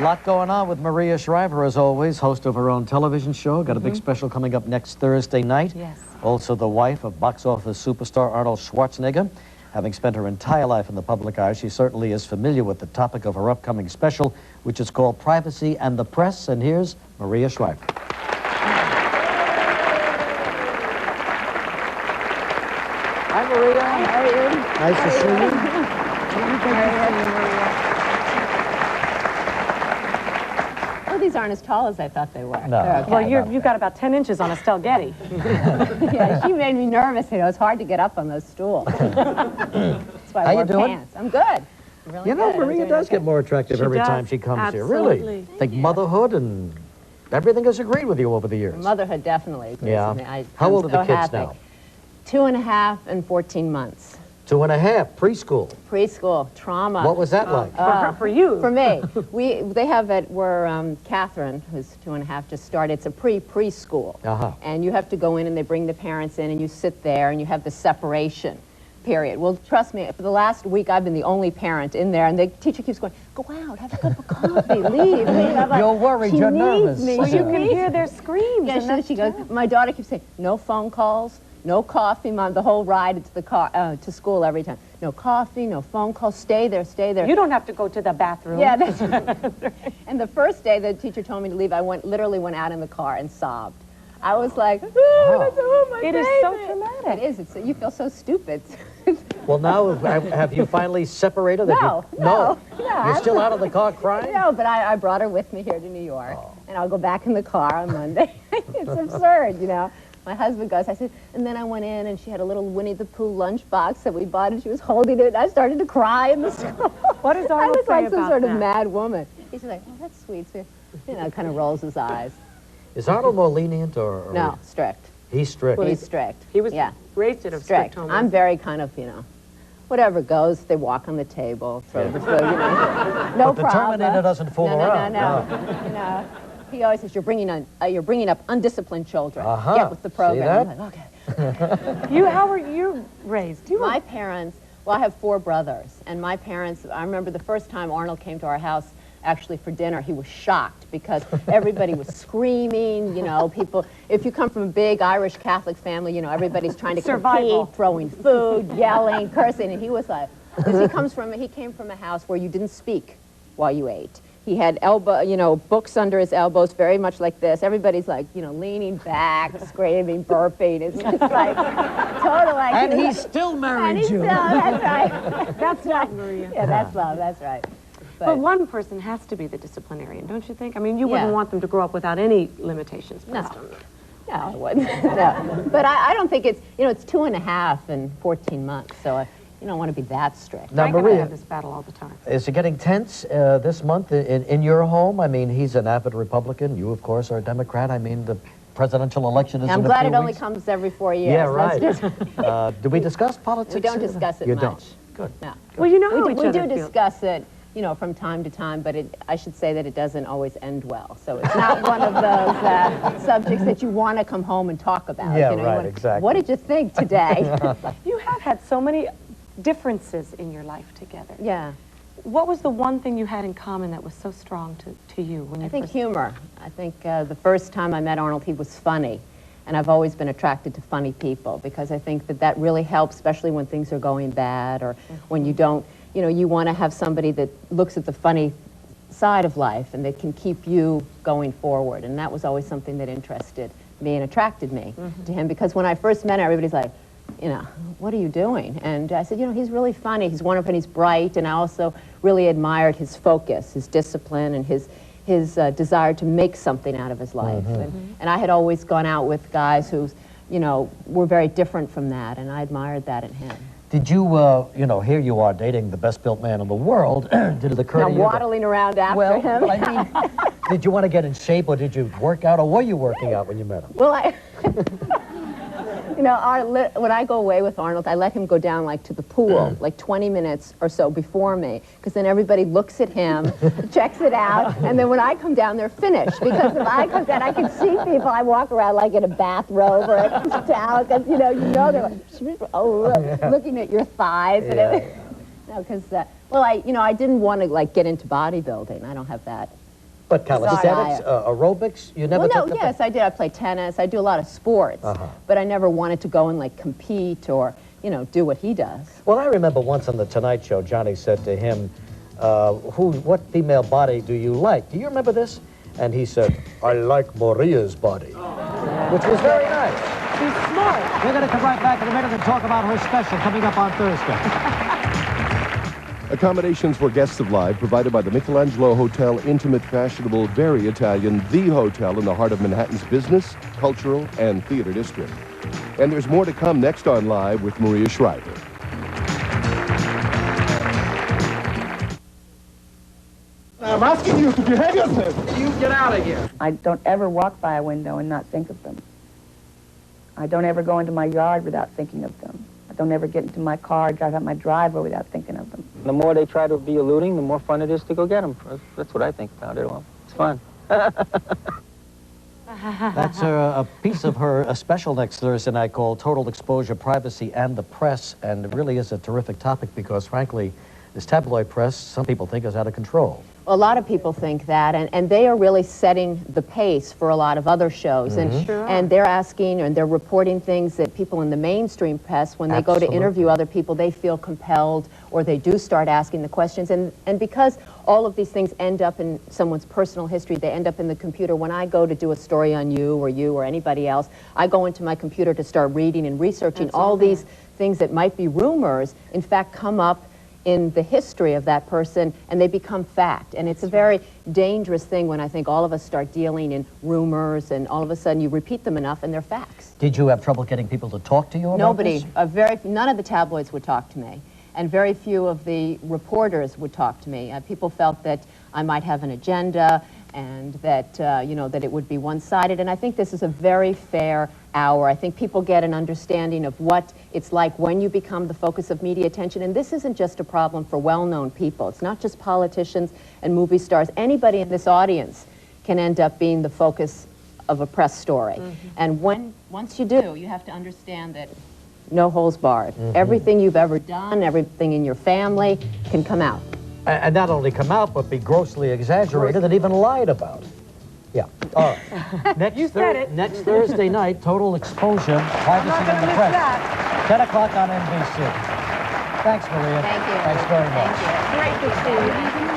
Lot going on with Maria Shriver, as always, host of her own television show. Got a big special coming up next Thursday night. Yes. Also the wife of box office superstar Arnold Schwarzenegger. Having spent her entire life in the public eye, she certainly is familiar with the topic of her upcoming special, which is called Privacy and the Press. And here's Maria Shriver. Hi, Maria. How are you? Nice to see you. Well, these aren't as tall as I thought they were. No. Okay. Well, you've got about 10 inches on Estelle Getty. Yeah, she made me nervous. You know, it's hard to get up on those stools. That's why I How wore you doing? pants. I'm good. Really You know, good. I'm Maria doing does okay. get more attractive every does. time she comes here. Absolutely. Really. I think motherhood and everything has agreed with you over the years. Motherhood definitely agrees Yeah. with me. How I'm old are the so kids happy. now? 2.5 and 14 months. 2.5, preschool. Preschool, trauma. What was that like? For you. For me, they have it where Catherine, who's 2.5, just started. It's a preschool, and you have to go in and they bring the parents in and you sit there and you have the separation period. Well, trust me, for the last week I've been the only parent in there, and the teacher keeps going, "Go out, have a cup of coffee, leave." I'm like, You're worried, she you're needs nervous. Me. Well, She you can needs hear me. their screams. Yeah, and so that's she goes. terrible. My daughter keeps saying, "No phone calls, no coffee." Mom, the whole ride to the car to school every time. No coffee, no phone calls. Stay there, stay there. You don't have to go to the bathroom. Yeah, that's right. And the first day the teacher told me to leave, I literally went out in the car and sobbed. I was like, oh my It is baby. so traumatic. It is. You feel so stupid. Well, now, have you finally separated? No. You're still out of the car crying? No, but I brought her with me here to New York, and I'll go back in the car on Monday. It's absurd, you know. My husband goes, I said, and then I went in, and she had a little Winnie the Pooh lunchbox that we bought, and she was holding it, and I started to cry in the school. What does I Arnold look say like some about sort that? of mad woman. He's like, oh, that's sweet. So, you know, kind of rolls his eyes. Is Arnold more lenient or No, strict. He's strict. He's strict. He was yeah. raised in a strict. strict home. I'm very kind of, you know, whatever goes, they walk on the table, throw the food, you know, no But the problem. Terminator doesn't fool around. No. You know, he always says, you're bringing up undisciplined children. Uh-huh. Get with the program. See I'm like, okay. How were you raised? My parents, well, I have 4 brothers, and my parents, I remember the first time Arnold came to our house, actually for dinner, he was shocked because everybody was screaming, you know, people, if you come from a big Irish Catholic family, you know, everybody's trying to Survival. compete, throwing food, yelling, cursing, and he was like, because he came from a house where you didn't speak while you ate. He had books under his elbows, very much like this. Everybody's like, you know, leaning back, screaming, burping. It's just like, total like. And he still married you. That's right. That's love, Maria. Yeah, that's love, that's right. But one person has to be the disciplinarian, don't you think? I mean, you wouldn't want them to grow up without any limitations placed on them. No, I wouldn't. No. But I don't think it's, you know, it's 2.5 and 14 months, so you don't want to be that strict. Now, Frank and I Maria, have this battle all the time. is it getting tense this month in your home? I mean, he's an avid Republican. You, of course, are a Democrat. I mean, the presidential election is I'm in a glad few it only weeks. comes every 4 years. Yeah, Let's right. just- Do we discuss politics? We don't discuss it You much. don't? Good. No. Well, you know how We each do other feels. discuss it, you know, from time to time, but I should say that it doesn't always end well. So it's not one of those subjects that you want to come home and talk about. Yeah, you know, you right, wanna, exactly. What did you think today? You have had so many differences in your life together. Yeah. What was the one thing you had in common that was so strong to you when you I think first... humor. I think the first time I met Arnold, he was funny. And I've always been attracted to funny people because I think that really helps, especially when things are going bad or when you don't, you know, you want to have somebody that looks at the funny side of life and that can keep you going forward. And that was always something that interested me and attracted me to him, because when I first met him, everybody's like, you know, what are you doing? And I said, you know, he's really funny, he's wonderful, and he's bright, and I also really admired his focus, his discipline, and his desire to make something out of his life. And I had always gone out with guys who, you know, were very different from that, and I admired that in him. Did you, you know, here you are dating the best-built man in the world. Did it occur to you? Waddling around after him. I mean, did you want to get in shape, or did you work out, or were you working out when you met him? Well, you know, when I go away with Arnold, I let him go down like to the pool, like 20 minutes or so before me, because then everybody looks at him, checks it out, and then when I come down, they're finished. Because if I come down, I can see people. I walk around like in a bathrobe or a towel, because you know they're like, oh, looking at your thighs and everything. No, because well, I didn't want to like get into bodybuilding. I don't have that But calisthenics, aerobics, you never took the... Yes, I did. I played tennis. I do a lot of sports. But I never wanted to go and, like, compete or, you know, do what he does. Well, I remember once on The Tonight Show, Johnny said to him, what female body do you like? Do you remember this? And he said, I like Maria's body, which was very nice. She's smart. We're going to come right back in a minute and talk about her special coming up on Thursday. Accommodations for guests of Live provided by the Michelangelo Hotel, intimate, fashionable, very Italian, the hotel in the heart of Manhattan's business, cultural, and theater district. And there's more to come next on Live with Maria Shriver. I'm asking you to behave yourself. You get out of here. I don't ever walk by a window and not think of them. I don't ever go into my yard without thinking of them. I don't ever get into my car, drive out my driveway without thinking of them. The more they try to be eluding, the more fun it is to go get them. That's what I think about it. Well, it's fun. That's a piece of her special next Thursday night called Total Exposure, Privacy, and the Press. And it really is a terrific topic because, frankly, this tabloid press, some people think, is out of control. A lot of people think that, and they are really setting the pace for a lot of other shows. And they're asking and they're reporting things that people in the mainstream press, when they go to interview other people, they feel compelled or they do start asking the questions. And because all of these things end up in someone's personal history, they end up in the computer. When I go to do a story on you or anybody else, I go into my computer to start reading and researching. All these things that might be rumors, in fact, come up in the history of that person, and they become fact. And it's a very dangerous thing when I think all of us start dealing in rumors, and all of a sudden you repeat them enough and they're facts. Did you have trouble getting people to talk to you about this? Nobody. None of the tabloids would talk to me, and very few of the reporters would talk to me. People felt that I might have an agenda and that, you know, that it would be one-sided. And I think this is a very fair hour. I think people get an understanding of what it's like when you become the focus of media attention. And this isn't just a problem for well-known people. It's not just politicians and movie stars. Anybody in this audience can end up being the focus of a press story. And once you do, you have to understand that no holds barred. Everything you've ever done, everything in your family can come out. And not only come out, but be grossly exaggerated and even lied about. Yeah. All right. Next Thursday night, Total Exposure, Privacy and the Press. 10 o'clock on NBC. Thanks, Maria. Thank you. Thanks very much. Thank you. Great to see you.